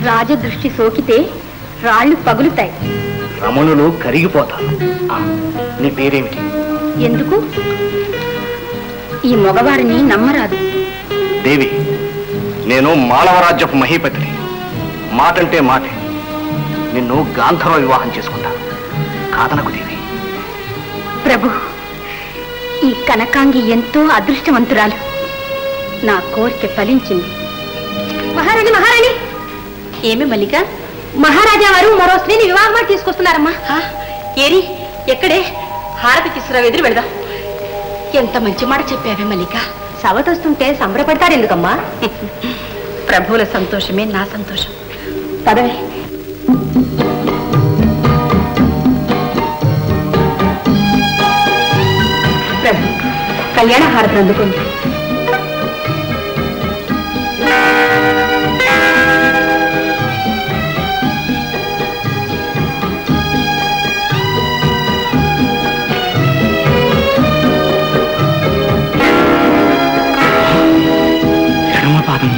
రాజదృష్టి సోకితే రాళ్లు పగులుతాయి, రమణులు కరిగిపోతారు. నీ పేరేమిటి? ఎందుకు? ఈ మగవారిని నమ్మరాదు. దేవి, నేను మాళవరాజ్యపు మహీపతిని. మాటంటే మాటే. నిన్ను గాంధర్వ వివాహం చేసుకుంటా. కాదనకు దేవి. ప్రభు, ఈ కనకాంగి ఎంతో అదృష్టవంతురాలు. నా కోరిక ఫలించింది. మహారాణి, మహారాణి! ఏమి మల్లిక? మహారాజా వారు మరో స్త్రీని వివాహం తీసుకొస్తున్నారమ్మా. ఏరి, ఎక్కడే? హారతి తీసుకురా, ఎదురు వెళదాం. ఎంత మంచి మాట చెప్పావే మల్లిక. సవతొస్తుంటే సంబరపడతారు ఎందుకమ్మా? ప్రభువుల సంతోషమే నా సంతోషం. పదవే. ప్రభు, కళ్యాణ హారతి అందుకోండి. ఎడమ పాదం